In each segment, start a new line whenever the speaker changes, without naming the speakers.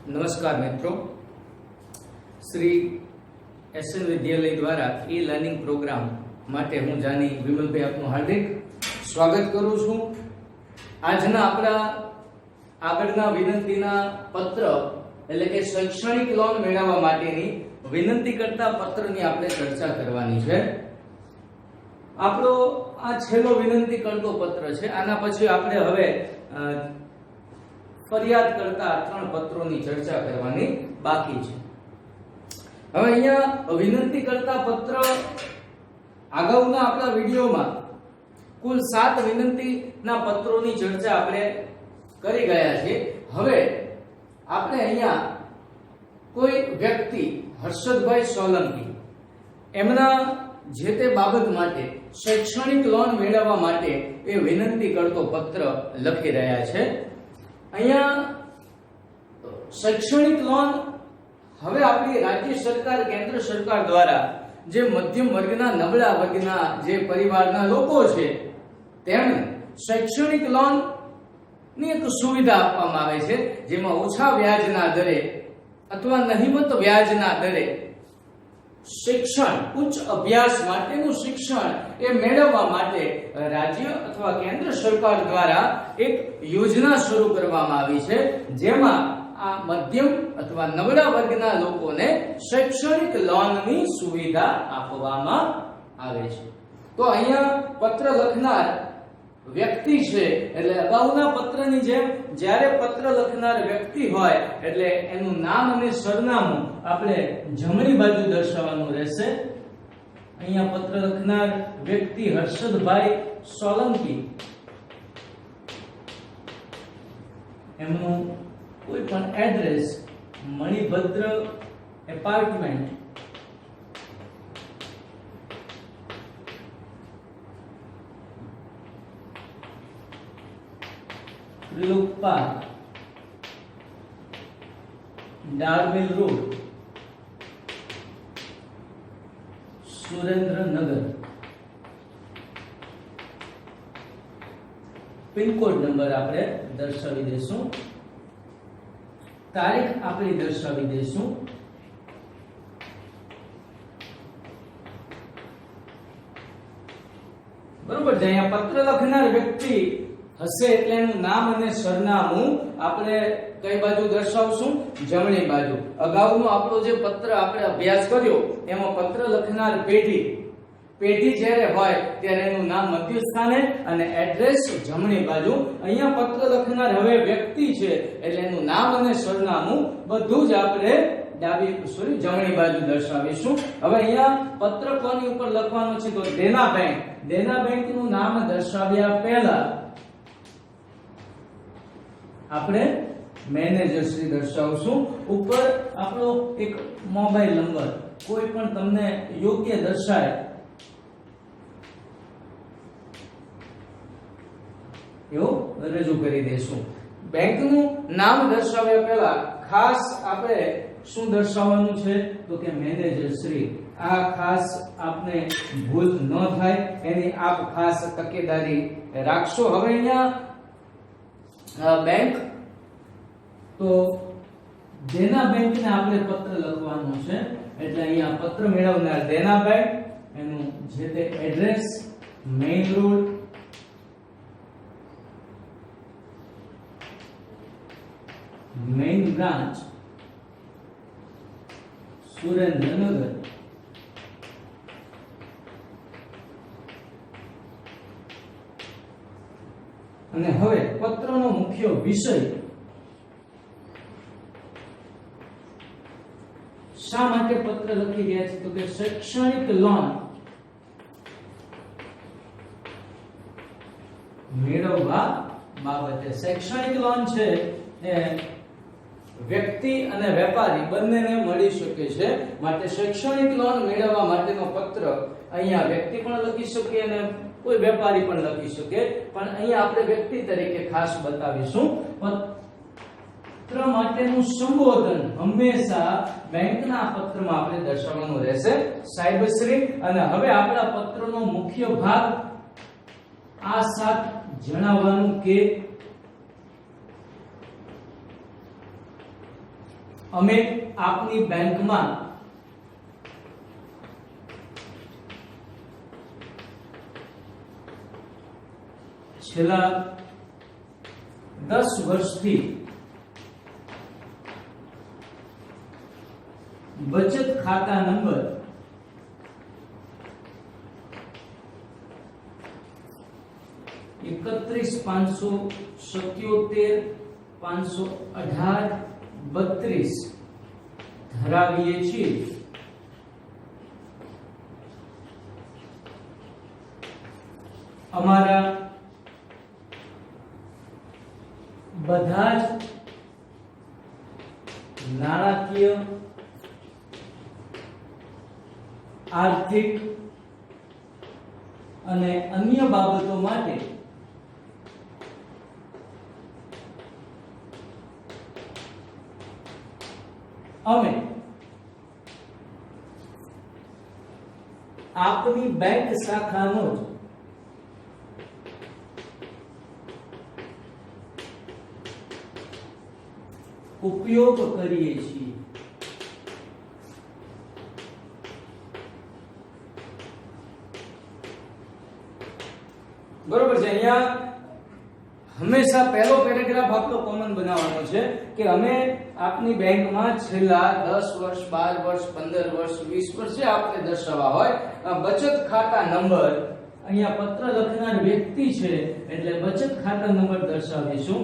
નમસ્કાર મિત્રો, શ્રી એસએન વિદ્યાલય દ્વારા ઈ લર્નિંગ પ્રોગ્રામ માટે હું જાની વિમલભાઈ આપનું હાર્દિક સ્વાગત કરું છું. આજના આપણા આગળના વિનંતીના પત્ર એટલે કે શૈક્ષણિક લોન મેળવવા માટેની વિનંતી કરતા પત્રની આપણે ચર્ચા કરવાની છે. આપણો આ છેલ્લો વિનંતી કરતો પત્ર છે. આના પછી આપણે હવે ફરિયાદ કરતા 3 પત્રોની ચર્ચા કરવાની બાકી છે. હવે અહીંયા વિનંતી કરતા પત્ર અગાઉના આપણા વિડિયોમાં કુલ 7 વિનંતીના પત્રોની ચર્ચા આપણે કરી ગયા છે. હવે આપણે અહીંયા કોઈ વ્યક્તિ હર્ષદભાઈ સોલંકી એમના જે તે બાબત માટે શૈક્ષણિક લોન મેળવવા માટે એ વિનંતી કરતો પત્ર લખી રહ્યા છે. અહીંયા શૈક્ષણિક લોન હવે આપણી રાજ્ય સરકાર કેન્દ્ર સરકાર દ્વારા જે મધ્યમ વર્ગના નબળા વર્ગના જે પરિવારના લોકો છે તેમને શૈક્ષણિક લોન ની એક સુવિધા આપવામાં આવે છે, જેમાં ઓછા વ્યાજના દરે અથવા નહિવત વ્યાજના દરે શિક્ષણ ઉચ્ચ અભ્યાસ માટેનું શિક્ષણ એ મેળવવા માટે રાજ્ય અથવા કેન્દ્ર સરકાર દ્વારા એક યોજના શરૂ કરવામાં આવી છે, જેમાં આ મધ્યમ અથવા નબળા વર્ગના લોકોને શૈક્ષણિક લોનની સુવિધા આપવામાં આવે છે. તો અહીંયા પત્ર લખનાર વ્યક્તિ છે એટલે અગાઉના પત્રની જેમ જ્યારે પત્ર લખનાર વ્યક્તિ હોય એટલે એનું નામ અને સરનામું આપણે જમણી બાજુ દર્શાવવાનું રહેશે. અહીંયા પત્ર લખનાર વ્યક્તિ હર્ષદભાઈ સોલંકી, એમનું કોઈ પણ address Manibhadra apartment, Trilok park, ડાર્બેલ રોડ, સુરેન્દ્રનગર. પિનકોડ નંબર આપણે દર્શાવી દઈશું, તારીખ આપણે દર્શાવી દઈશું. બરોબર છે. અહીંયા પત્ર લખનાર વ્યક્તિ હશે એટલે એનું નામ અને સરનામું આપણે કઈ બાજુ દર્શાવશું? જમણી બાજુ. અગાઉનો આપણો જે પત્ર આપણે અભ્યાસ કર્યો એમાં પત્ર લખનાર પેઢી જ્યારે હોય ત્યારે એનું નામ મધ્ય સ્થાને અને એડ્રેસ જમણી બાજુ. અહીંયા પત્ર લખનાર હવે વ્યક્તિ છે એટલે એનું નામ અને સરનામું બધું જ આપણે જમણી બાજુ દર્શાવીશું. હવે અહીંયા પત્ર કોની ઉપર લખવાનો છે? તો દેના બેંકનું નામ દર્શાવ્યા પહેલા આપણે મેનેજર શ્રી દર્શાવશું. ઉપર આપણો એક મોબાઈલ નંબર કોઈ પણ તમને યોગ્ય દર્શાય એવો રજૂ કરી દેશું. બેંકનું નામ દર્શાવ્યા પહેલા ખાસ આપણે શું દર્શાવવાનું છે? તો કે મેનેજર શ્રી. આ ખાસ આપને ભૂલ ન થાય એની આપ ખાસ તકેદારી રાખશો. હવે અહીંયા બેંક તો દેના બેંકને આપણે પત્ર લખવાનો છે એટલે અહીંયા પત્ર મેળવનાર દેના બેંક, એનું જે તે address main road, main branch, Surendranagar. અને હવે પત્રનો મુખ્ય વિષય શા માટે પત્ર લખી રહ્યા છે? તો કે શૈક્ષણિક લોન મેળવવા બાબતે. શૈક્ષણિક લોન છે એ વ્યક્તિ અને વેપારી બંનેને મળી શકે છે, માટે શૈક્ષણિક લોન મેળવવા માટેનો પત્ર અહીંયા વ્યક્તિ પણ લખી શકે અને કોઈ વેપારી પણ લખી શકે, પણ અહીંયા આપણે વ્યક્તિ તરીકે ખાસ બતાવીશું. પત્ર માટેનું સંબોધન હંમેશા બેંકના પત્રમાં આપણે દર્શાવવાનું રહેશે, સાહેબશ્રી. અને હવે આપણા પત્રનો મુખ્ય ભાગ આ સાથ જણાવવાનું કે અમે આપની બેંકમાં છેલ્લા 10 વર્ષથી બચત ખાતા નંબર 31,577,518,32 ધરાવીએ છીએ। અમારા બધા જ નાણાકીય, આર્થિક અને અન્ય બાબતો માટે અમે આપની બેંક શાખાનો જ ઉપયોગ કરીએ છીએ। બરોબર છે। અહીંયા હંમેશા પહેલો પેરેગ્રાફ આપણો કોમન બનાવવાનો છે કે અમે આપની બેંકમાં છેલ્લા 10 વર્ષ, 12 વર્ષ, 15 વર્ષ, 20 વર્ષ જે આપણે દર્શાવવા હોય બચત ખાતા નંબર, અહીંયા પત્ર લખનાર વ્યક્તિ છે એટલે બચત ખાતા નંબર દર્શાવીશું।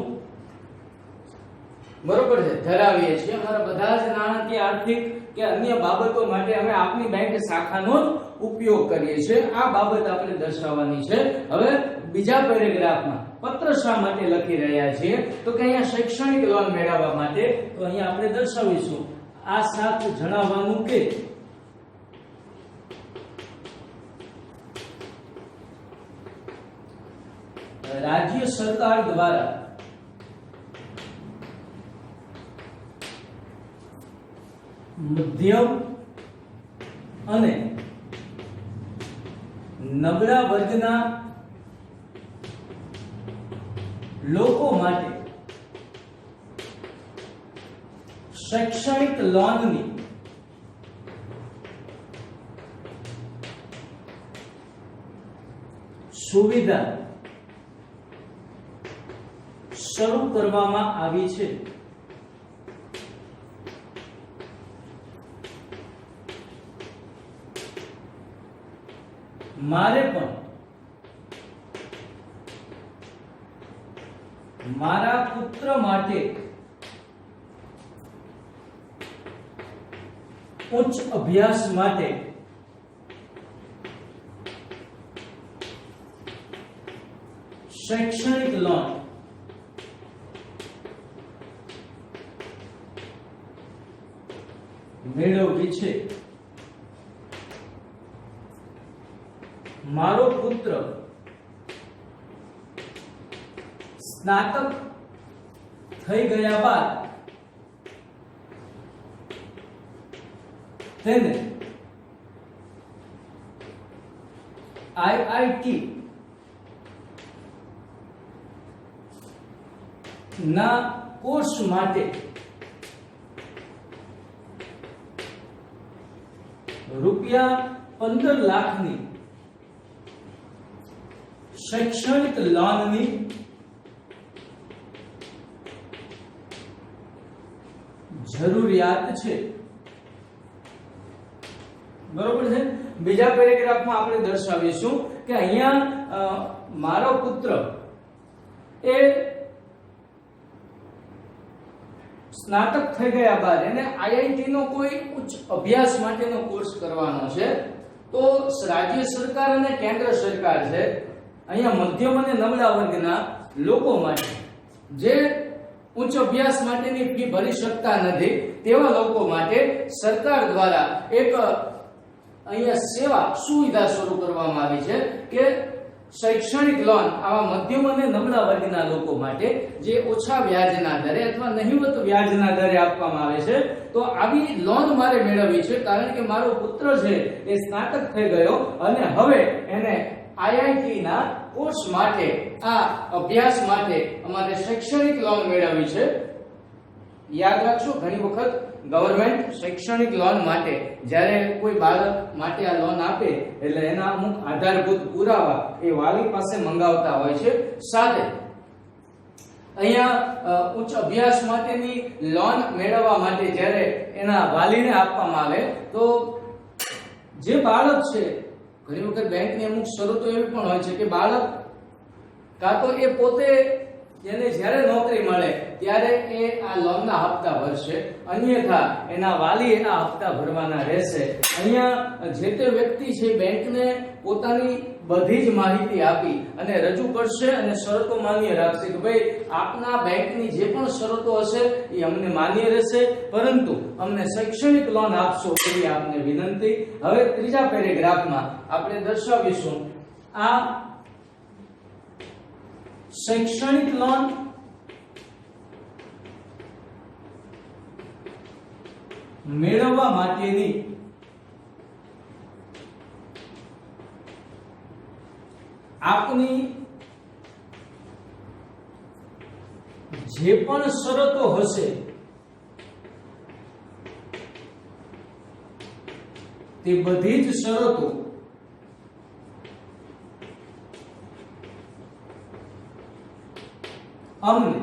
બરોબર છે, ધરાવીએ છીએ। અમારા બધા જ નાણાકીય, આર્થિક કે અન્ય બાબતો માટે અમે આપની બેંક શાખાનો જ ઉપયોગ કરીએ છીએ। આ બાબત આપણે દર્શાવવાની છે। હવે બીજા પેરેગ્રાફમાં પત્ર શા માટે લખી રહ્યા છીએ તો કે અહીંયા શૈક્ષણિક લોન મેળવવા માટે। તો અહીંયા આપણે દર્શાવીશું આ સાથ જણાવવાનું કે રાજ્ય સરકાર દ્વારા મધ્યમ અને નબળા વર્ગના લોકો માટે શૈક્ષણિક લોનની સુવિધા શરૂ કરવામાં આવી છે। મારે પણ મારા પુત્ર માટે ઉચ્ચ અભ્યાસ માટે શૈક્ષણિક લોન મેળવવી છે। મારો પુત્ર સ્નાતક થઈ ગયા બાદ તેને આઈઆઈટી ના કોર્સ માટે ₹15 લાખની શૈક્ષણિક લોનની જરૂરિયાત છે। બરોબર છે। બીજા પેરેગ્રાફમાં આપણે દર્શાવીશું કે અહીંયા મારો પુત્ર એ સ્નાતક થઈ ગયા બાદ એને આઈઆઈટી નો કોઈ ઉચ્ચ અભ્યાસ માટેનો કોર્સ કરવાનો છે। તો રાજ્ય સરકાર અને કેન્દ્ર સરકાર છે અહીંયા મધ્યમ અને નબળા વર્ગના લોકો માટે જે ઉચ્ચ અભ્યાસ માટેની ફી ભરી શકતા નથી તેવા લોકો માટે સરકાર દ્વારા એક અહીંયા સેવા સુવિધા શરૂ કરવામાં આવી છે કે શૈક્ષણિક લોન આવા મધ્યમ અને નબળા વર્ગના લોકો માટે જે ઓછા વ્યાજના દરે અથવા નહિવત વ્યાજના દરે આપવામાં આવે છે। તો આવી લોન મારે મેળવવી છે કારણ કે મારો પુત્ર છે એ સ્નાતક થઈ ગયો અને હવે એને આઈઆઈટી ના કોર્સ માટે આ અભ્યાસ માટે અમારે શૈક્ષણિક લોન મેળવવી છે। યાદ રાખશો, ઘણી વખત ગવર્મેન્ટ શૈક્ષણિક લોન માટે જ્યારે કોઈ બાળક માટે આ લોન આપે એટલે એના અમુક આધારભૂત પુરાવા એ વાલી પાસે મંગાવતા હોય છે. સાથે અહીંયા ઉચ્ચ અભ્યાસ માટેની લોન મેળવવા માટે જ્યારે એના વાલીને આપવામાં આવે તો જે બાળક છે, ઘણી વખત બેંકની અમુક શરતો એવી પણ હોય છે કે બાળક કાં તો એ પોતે જેને જ્યારે નોકરી મળે ત્યારે એ આ લોનના હપ્તા ભરશે, અન્યથા એના વાલી એના હપ્તા ભરવાના રહેશે. અહીંયા જે તે વ્યક્તિ છે બેંકને પોતાની બધી જ માહિતી આપી અને રજૂ કરશે અને શરતો માન્ય રાખશે કે ભાઈ આપના બેંકની જે પણ શરતો હશે એ અમને માન્ય રહેશે, પરંતુ અમને શૈક્ષણિક લોન આપશો એવી આપને વિનંતી. હવે ત્રીજા પેરેગ્રાફમાં આપણે દર્શાવીશું આ શૈક્ષણિક લોન મેળવવા માટેની આપની જે પણ શરતો હશે તે બધી જ શરતો અમને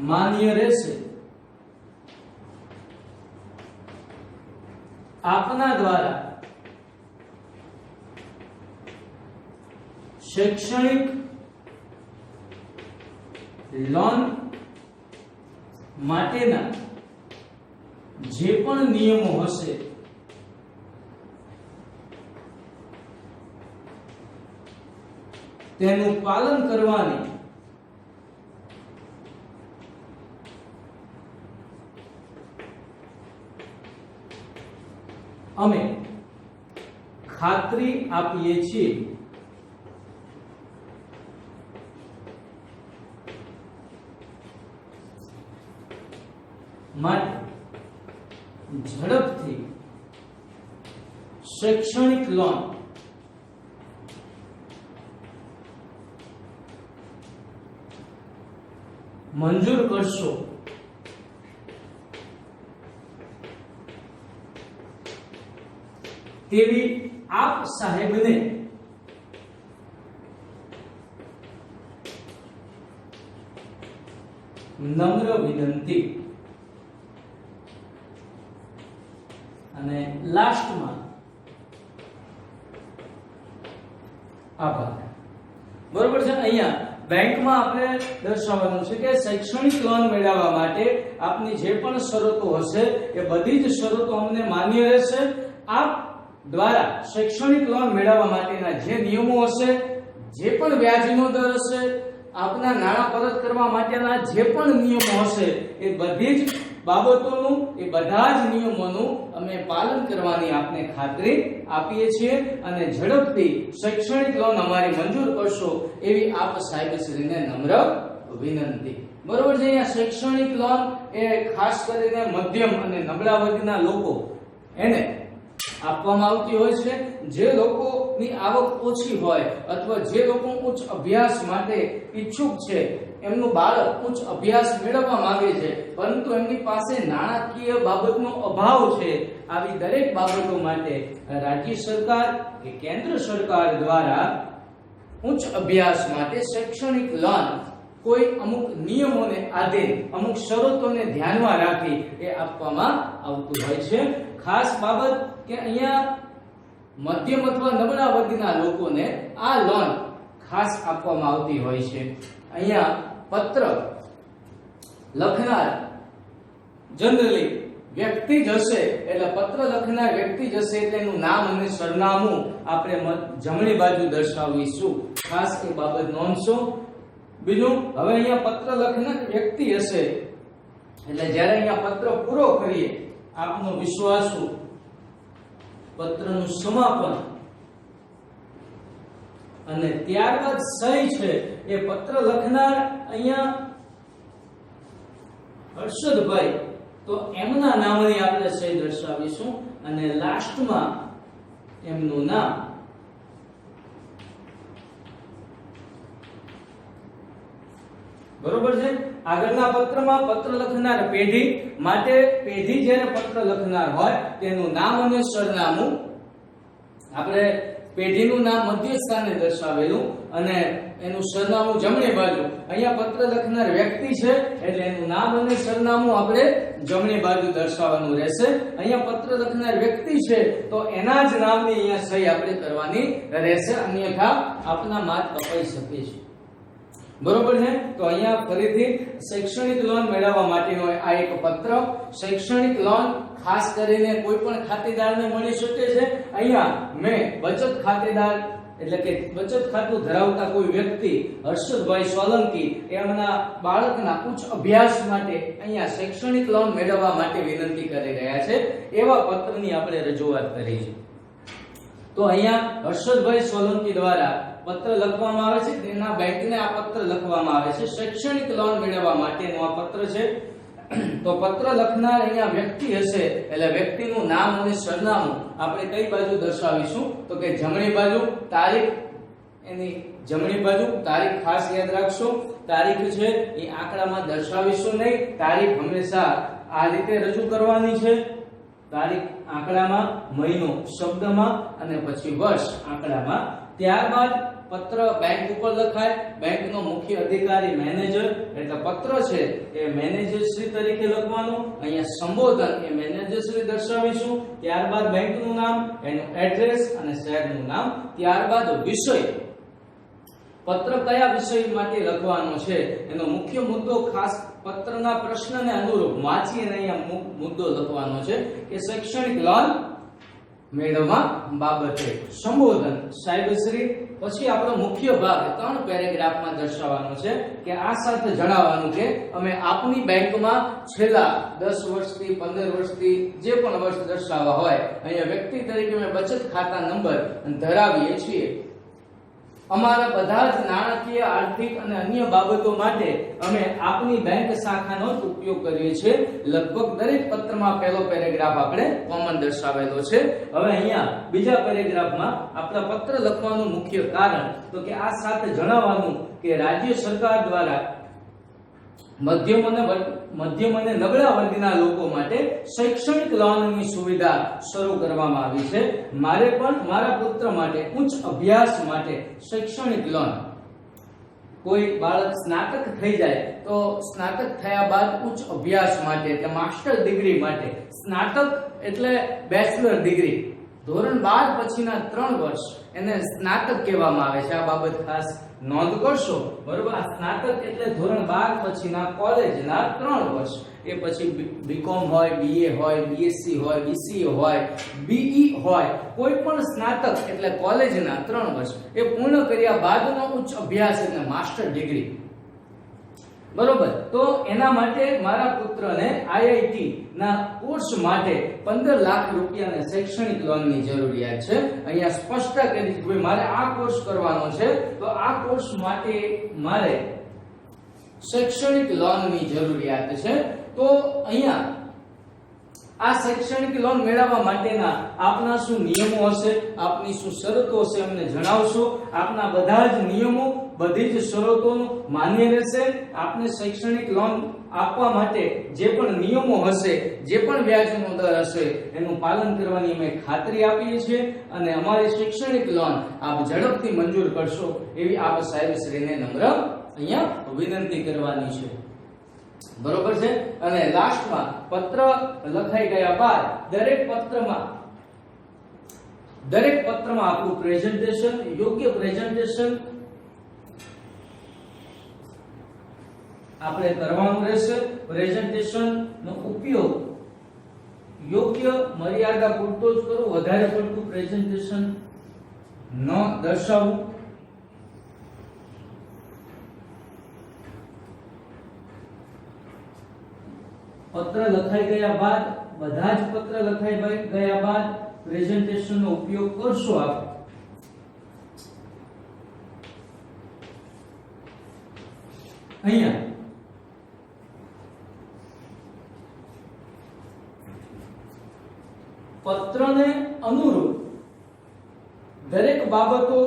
માન્ય રહેશે. આપના દ્વારા શૈક્ષણિક લોન માટેના જે પણ નિયમો હશે તેનું પાલન કરવાની અમે ખાતરી આપીએ છીએ. માટે ઝડપથી શૈક્ષણિક લોન મંજૂર કરશો તેવી આપ સાહેબને નમ્ર વિનંતી. અને લાસ્ટમાં આભાર. બરોબર છે. અહીંયા બેંકમાં આપણે દર્શાવવાનું છે કે શૈક્ષણિક લોન મેળવવા માટે આપની જે પણ શરતો હશે એ બધી જ શરતો અમને માન્ય રહેશે. આપ દ્વારા શૈક્ષણિક લોન મેળવવા માટેના જે નિયમો હશે, જે પણ વ્યાજનો દર હશે, આપના નાણાં પરત કરવા માટેના જે પણ નિયમો હશે એ બધી જ બાબતોનું, એ બધા જ નિયમોનું અમે પાલન કરવાની આપને ખાતરી આપીએ છીએ અને ઝડપથી શૈક્ષણિક લોન અમારી મંજૂર કરશો એવી આપ સાહેબશ્રીને નમ્ર વિનંતી. બરોબર છે. અહીંયા શૈક્ષણિક લોન એ ખાસ કરીને મધ્યમ અને નબળા વર્ગના લોકો એને આપવામાં આવતી હોય છે. જે લોકોની આવક ઓછી હોય અથવા જે લોકો ઉચ્ચ અભ્યાસ માટે ઈચ્છુક છે, એમનું બાળક ઉચ્ચ અભ્યાસ મેળવવા માંગે છે પરંતુ એમની પાસે નાણાકીય બાબતનો અભાવ છે, આવી દરેક બાબતો માટે રાજ્ય સરકાર કે કેન્દ્ર સરકાર દ્વારા ઉચ્ચ અભ્યાસ માટે શૈક્ષણિક લોન કોઈ અમુક નિયમોને આધીન, અમુક શરતોને ધ્યાનમાં રાખી એ આપવામાં આવતું હોય છે. ખાસ બાબત કે અહીંયા મધ્યમ અથવા નબળા વર્ગના લોકોને આ લોન ખાસ આપવામાં આવતી હોય છે. અહીંયા પત્ર લખનાર જનરલી વ્યક્તિ જ હશે, એટલે પત્ર લખનાર વ્યક્તિ જ હશે એટલે એનું નામ અને સરનામું આપણે જમણી બાજુ દર્શાવીશું. ખાસ એ બાબત નોંધશો. બીજું, હવે અહીંયા પત્ર લખનાર વ્યક્તિ હશે એટલે જ્યારે અહીંયા પત્ર પૂરો કરીએ આપનો વિશ્વાસુ પત્રનું સમાપન અને ત્યારબાદ સહી છે એ પત્ર લખનાર અહીંયા હર્ષદભાઈ, તો એમના નામની આપણે સહી દર્શાવીશું અને લાસ્ટમાં એમનું નામ બરોબર છે। આગળના પત્રમાં પત્ર લખનાર પેઢી માટે પેઢી જ્યારે પત્ર લખનાર હોય તેનું નામ અને સરનામું, આપણે પેઢીનું નામ મધ્ય સ્થાને દર્શાવેલું અને એનું સરનામું જમણી બાજુ। અહીંયા પત્ર લખનાર વ્યક્તિ છે એટલે એનું નામ અને સરનામું આપણે જમણી બાજુ દર્શાવવાનું રહેશે। અહીંયા પત્ર લખનાર વ્યક્તિ છે તો એના જ નામની અહીંયા સહી આપણે કરવાની રહેશે, અન્યથા આપના માર્ક કપાઈ શકે છે। બરોબર છે। તો અહીંયા ફરીથી શૈક્ષણિક લોન મેળવવા માટેનો આ એક પત્ર। શૈક્ષણિક લોન ખાસ કરીને કોઈ પણ ખાતેદારને મળી શકે છે। અહીંયા મેં બચત ખાતેદાર એટલે કે બચત ખાતું ધરાવતા કોઈ વ્યક્તિ હર્ષદભાઈ સોલંકી એમના બાળકના ઉચ્ચ અભ્યાસ માટે અહીંયા શૈક્ષણિક લોન મેળવવા માટે વિનંતી કરી રહ્યા છે એવા પત્રની આપણે રજૂઆત કરી છે। તો અહીંયા હર્ષદભાઈ સોલંકી દ્વારા પત્ર લખવામાં આવે છે, તેના બેંકને આ પત્ર લખવામાં આવે છે। શૈક્ષણિક લોન મેળવવા માટેનું આ પત્ર છે। તો પત્ર લખનાર અહીંયા વ્યક્તિ હશે એટલે વ્યક્તિનું નામ અને સરનામું આપણે કઈ બાજુ દર્શાવીશું તો કે જમણી બાજુ। તારીખ એની જમણી બાજુ, તારીખ ખાસ યાદ રાખશો, તારીખ છે એ આંકડામાં દર્શાવીશું નહીં, તારીખ હંમેશા આ રીતે રજૂ કરવાની છે। તારીખ આંકડામાં, મહિનો શબ્દમાં અને પછી વર્ષ આંકડામાં। ત્યારબાદ પત્ર બેંક ઉપર લખાય, બેંકનો મુખ્ય અધિકારી મેનેજર એટલે પત્ર છે એ મેનેજર શ્રી તરીકે લખવાનું। અહીંયા સંબોધન એ મેનેજર શ્રી દર્શાવીશું। ત્યારબાદ બેંકનું નામ, એનું એડ્રેસ અને શહેરનું નામ। ત્યારબાદ વિષય, પત્ર કયા વિષય માટે લખવાનો છે એનો મુખ્ય મુદ્દો ખાસ પત્રના પ્રશ્નને અનુરૂપ વાંચીને અહીંયા મુદ્દો લખવાનો છે કે શૈક્ષણિક લોન મેળવવા બાબતે। સંબોધન સાહેબશ્રી। પછી આપણો મુખ્ય ભાગ 3 પેરેગ્રાફમાં દર્શાવવાનો છે કે આ સાથે જણાવવાનું કે અમે આપની બેંકમાં છેલ્લા 10 વર્ષથી 15 વર્ષથી જે પણ વર્ષ દર્શાવવા હોય અહીંયા વ્યક્તિ તરીકે અમે બચત ખાતા નંબર ધરાવીએ છીએ। અમારા બધા જ નાણાકીય, આર્થિક અને અન્ય બાબતો માટે અમે આપની બેંક શાખાનો જ ઉપયોગ કરીએ છીએ। લગભગ દરેક પત્રમાં પહેલો પેરેગ્રાફ આપણે કોમન દર્શાવેલો છે। હવે અહીંયા બીજા પેરેગ્રાફમાં આપણા પત્ર લખવાનું મુખ્ય કારણ તો કે આ સાથે જણાવવાનું કે રાજ્ય સરકાર દ્વારા મધ્યમ અને નબળા વર્ગના લોકો માટે શૈક્ષણિક લોનની સુવિધા શરૂ કરવામાં આવી છે। મારે પણ મારા પુત્ર માટે ઉચ્ચ અભ્યાસ માટે શૈક્ષણિક લોન, કોઈ બાળક સ્નાતક થઈ જાય તો સ્નાતક થયા બાદ ઉચ્ચ અભ્યાસ માટે એટલે માસ્ટર ડિગ્રી માટે, સ્નાતક એટલે બેચલર ડિગ્રી, ધોરણ 12 પછીના 3 વર્ષ એને સ્નાતક કહેવામાં આવે છે। આ બાબત ખાસ નોંધ કરશો, બરોબર। આ સ્નાતક એટલે ધોરણ 12 પછીના કોલેજના 3 વર્ષ, એ પછી બીકોમ હોય, બીએ હોય, બીએસસી હોય, બીસીએ હોય, બીઈ હોય, કોઈ પણ સ્નાતક એટલે કોલેજના 3 વર્ષ એ પૂર્ણ કર્યા બાદનો ઉચ્ચ અભ્યાસ એટલે માસ્ટર ડિગ્રી, બરોબર। તો એના માટે મારા પુત્રને આઈઆઈટી ના કોર્સ માટે 15 લાખ રૂપિયાની શૈક્ષણિક લોનની જરૂરિયાત છે। અહીંયા સ્પષ્ટ કરી કે ભાઈ મારે આ કોર્સ કરવાનો છે તો આ કોર્સ માટે મારે શૈક્ષણિક લોનની જરૂરિયાત છે। તો અહીંયા આ શૈક્ષણિક લોન મેળવવા માટેના આપના શું નિયમો હશે, આપની શું શરતો હશે અમને જણાવશો। આપના બધા જ નિયમો, બધી જ શરતોનું માન્ય રહેશે। આપને શૈક્ષણિક લોન આપવા માટે જે પણ નિયમો હશે, જે પણ વ્યાજનો દર હશે એનું પાલન કરવાની અમે ખાતરી આપીએ છીએ અને અમારી શૈક્ષણિક લોન આપ ઝડપથી મંજૂર કરશો એવી આપ સાહેબશ્રીને નમ્ર અહીંયા વિનંતી કરવાની છે, બરોબર છે। અને લાસ્ટમાં પત્ર લખાઈ ગયા બાદ દરેક પત્રમાં આપણું પ્રેઝન્ટેશન, યોગ્ય પ્રેઝન્ટેશન આપણે કરવાનું રહેશે। પ્રેઝન્ટેશન નો ઉપયોગ યોગ્ય મર્યાદા પૂરતો જ કરો, વધારે પડતું પ્રેઝન્ટેશન ન દર્શાવવું। પત્ર લખાઈ ગયા બાદ, બધા જ પત્ર લખાઈ ગયા બાદ પ્રેઝન્ટેશન નો ઉપયોગ કરશો આપ। અહીંયા પત્રને અનુરૂપ દરેક બાબતો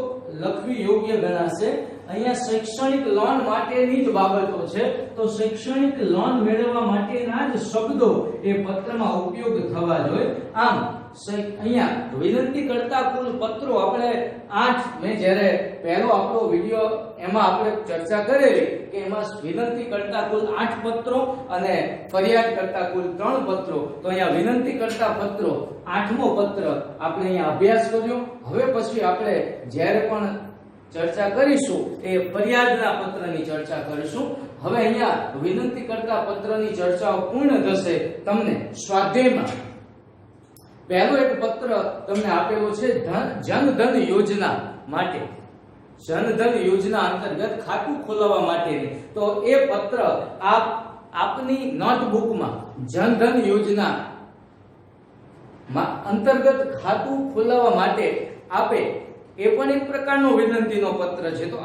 લખવી યોગ્ય ગણાશે। અહીંયા શૈક્ષણિક લોન માટેની જ બાબતો છે. તો શૈક્ષણિક લોન મેળવવા માટેના જ શબ્દો એ પત્રમાં ઉપયોગ થવા જોઈએ. આમ અહીંયા વિનંતી કરતા કુલ પત્રો આપણે 8, મેં જ્યારે પહેલો આપણો વિડિયો એમાં આપણે ચર્ચા કરેલી કે એમાં વિનંતી કરતા કુલ 8 પત્રો અને ફરિયાદ કરતા કુલ 3 પત્રો. તો અહીંયા વિનંતી કરતા પત્રો 8મો પત્ર આપણે અહીંયા અભ્યાસ કર્યો. હવે પછી આપણે જ્યારે પણ ચર્ચા કરીશું એ ફરિયાદના પત્રની ચર્ચા કરીશું. હવે અહીંયા વિનંતી કરતા પત્રની ચર્ચાઓ પૂર્ણ થશે. તમને સ્વાધ્યાયમાં પહેલો એક પત્ર તમને આપેલો છે જનધન યોજના માટે, જનધન યોજના અંતર્ગત ખાતું ખોલાવવા માટેની. તો એ પત્ર આપની નોટબુકમાં જનધન યોજના અંતર્ગત ખાતું ખોલાવવા માટે આપે એ પણ એક પ્રકારનો વિનંતીનો પત્ર છે. તો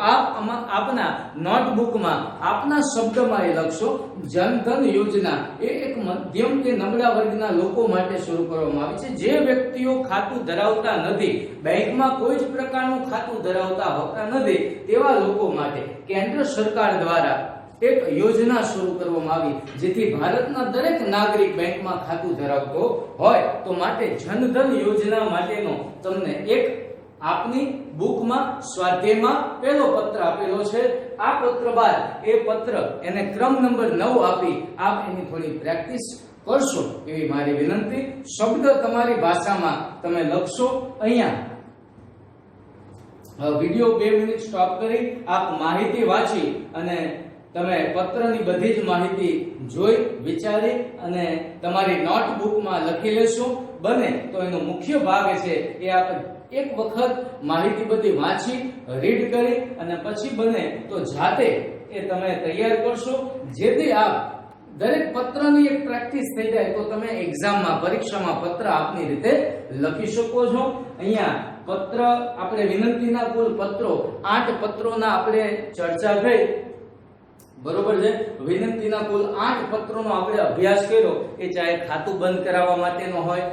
આપના નોટબુકમાં આપના શબ્દમાં એ લખશો જનધન યોજના એ એક મધ્યમ કે નબળા વર્ગના લોકો માટે શરૂ કરવામાં આવી છે. જે વ્યક્તિઓ ખાતું ધરાવતા નથી, બેંકમાં કોઈ જ પ્રકારનું ખાતું ધરાવતા હોતા નથી, તેવા લોકો માટે કેન્દ્ર સરકાર દ્વારા એક યોજના શરૂ કરવામાં આવી જેથી ભારતના દરેક નાગરિક બેંકમાં ખાતું ધરાવતો હોય. તો માટે જનધન યોજના માટેનો તમને એક આપની બુકમાં સ્વાધ્યાયમાં પહેલો પત્ર આપેલો છે. આ પત્ર બાદ એ પત્ર એને ક્રમ નંબર 9 આપી આપ એની થોડી પ્રેક્ટિસ કરશો એવી મારી વિનંતી. શબ્દ તમારી ભાષામાં તમે લખશો. અહીંયા વિડિયો 2 મિનિટ સ્ટોપ કરી આપ માહિતી વાંચી અને તમે પત્રની બધી જ માહિતી જોઈ વિચારી અને તમારી નોટબુકમાં લખી લેશો. બને તો એનો મુખ્ય ભાગ છે એ આપ એક વખત માહિતી બધી વાંચી રીડ કરી અને પછી બને તો જાતે એ તમે તૈયાર કરશો જેથી આપ દરેક પત્રની એક પ્રેક્ટિસ થઈ જાય તો તમે એક્ઝામમાં પરીક્ષામાં પત્ર આપની રીતે લખી શકો છો. અહીંયા પત્ર આપણે વિનંતીના કુલ પત્રો 8 પત્રોના આપણે ચર્ચા થઈ. બરોબર છે. વિનંતીના કુલ 8 પત્રોનો આપણે અભ્યાસ કર્યો. એ ચાહે ખાતું બંધ કરાવવા માટેનો હોય,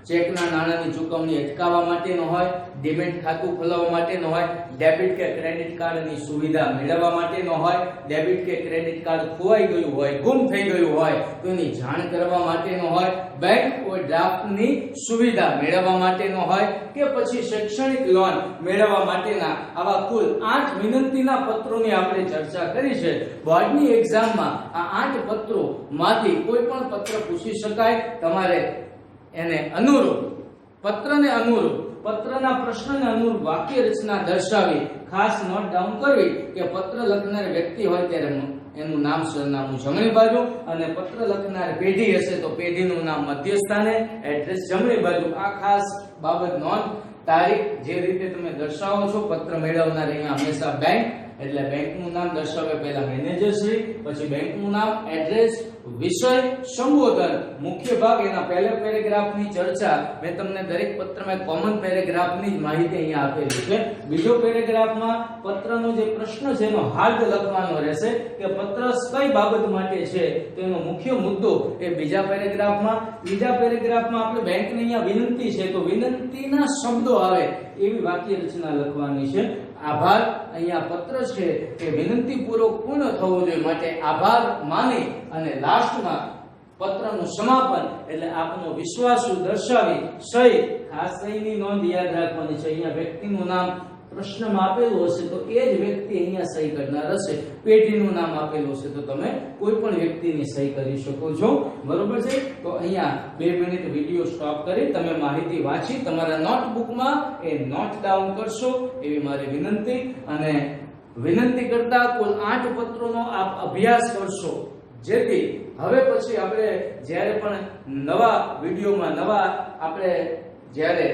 ચેકના નાણાંની ચૂકવણી અટકાવવા માટેનો હોય, ડીમેટ ખાતું ખોલાવવા માટેનો હોય, ડેબિટ કે ક્રેડિટ કાર્ડની સુવિધા મેળવવા માટેનો હોય, ડેબિટ કે ક્રેડિટ કાર્ડ ખોવાઈ ગયું હોય, ગુમ થઈ ગયું હોય તો એની જાણ કરવા માટેનો હોય, બેંક ઓવરડ્રાફ્ટની સુવિધા મેળવવા માટેનો હોય કે પછી શૈક્ષણિક લોન મેળવવા માટેના આવા કુલ 8 વિનંતીના પત્રોની આપણે ચર્ચા કરી છે. બોર્ડની એક્ઝામમાં આ 8 પત્રોમાંથી કોઈ પણ પત્ર પૂછી શકાય. તમારે એને અનુરૂપ પત્રને અનુરૂપ પત્રના પ્રશ્નને અનુરૂપ વાક્ય રચના દર્શાવી ખાસ નોટ ડાઉન કરવી કે પત્ર લખનાર વ્યક્તિ હોય ત્યારે એનું નામ સરનામું જમણી બાજુ અને પત્ર લખનાર પેઢી હશે તો પેઢીનું નામ મધ્ય સ્થાને, એડ્રેસ જમણી બાજુ. આ ખાસ બાબત નોંધ. તારીખ જે રીતે તમે દર્શાવો છો પત્ર મેળવનાર અહીંયા હંમેશા બેંક એટલે બેંકનું નામ દર્શાવે પહેલા મેનેજર શ્રી, પછી બેંકનું નામ, એડ્રેસ, વિષય, સંબોધન, મુખ્ય ભાગ એના પહેલા પેરેગ્રાફની ચર્ચા મેં તમને દરેક પત્રમાં કોમન પેરેગ્રાફની જ માહિતી અહીંયા આપેલી છે. બીજો પેરેગ્રાફમાં પત્રનો જે પ્રશ્ન છે એનો હાર્દ લખવાનો રહેશે કે પત્ર કઈ બાબત માટે છે તેનો મુખ્ય મુદ્દો એ બીજા પેરેગ્રાફમાં. ત્રીજા પેરેગ્રાફમાં આપણે બેંકની અહીંયા વિનંતી છે તો વિનંતીના શબ્દો આવે એવી વાક્ય રચના લખવાની છે. આભાર અહીંયા પત્ર છે કે વિનંતી પૂર્વક પૂર્ણ થવું જોઈએ માટે આભાર માની અને લાસ્ટમાં પત્રનું સમાપન એટલે આપનો વિશ્વાસ દર્શાવી સહી, ખાસ સહીની નોંધ યાદ રાખવાની છે. અહીંયા વ્યક્તિનું નામ પ્રશ્નમાં આપેલું હશે તો એ જ વ્યક્તિ અહીંયા સહી કરનાર હશે. પેઢીનું નામ આપેલું હશે તો તમે કોઈ પણ વ્યક્તિની સહી કરી શકો છો. બરોબર છે. તો અહીંયા 2 મિનિટ વિડિયો સ્ટોપ કરી તમે માહિતી વાંચી તમારા નોટબુકમાં એ નોટ ડાઉન કરશો એવી મારી વિનંતી. અને વિનંતી કરતા કુલ 8 પત્રોનો આપ અભ્યાસ કરશો જેથી હવે પછી આપણે જ્યારે પણ નવા વિડિયોમાં નવા આપણે જ્યારે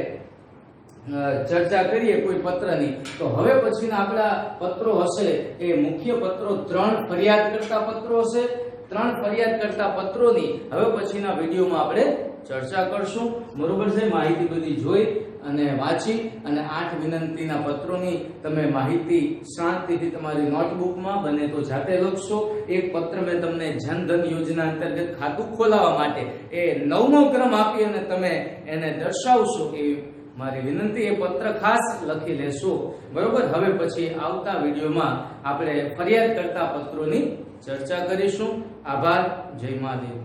ચર્ચા કરીએ કોઈ પત્રની તો હવે પછીના આપણા પત્રો હશે એ મુખ્ય પત્રો 3 ફરિયાદ કરતા પત્રો હશે. 3 ફરિયાદ કરતા પત્રોની હવે પછીના વિડિયોમાં આપણે ચર્ચા કરશું. બરોબર છે. માહિતી બધી જોઈ અને વાંચી અને 8 વિનંતીના પત્રોની તમે માહિતી શાંતિથી તમારી નોટબુકમાં બને તો જાતે લખશો. એક પત્ર મેં તમને જનધન યોજના અંતર્ગત ખાતું ખોલાવવા માટે એ 9મો ક્રમ આપી અને તમે એને દર્શાવશો એવી મારી વિનંતી, એ પત્ર ખાસ લખી લેશો, બરોબર. હવે પછી આવતા વિડીયોમાં આપણે ફરિયાદ કરતા પત્રોની ચર્ચા કરીશું. આભાર. જય મહાદેવ.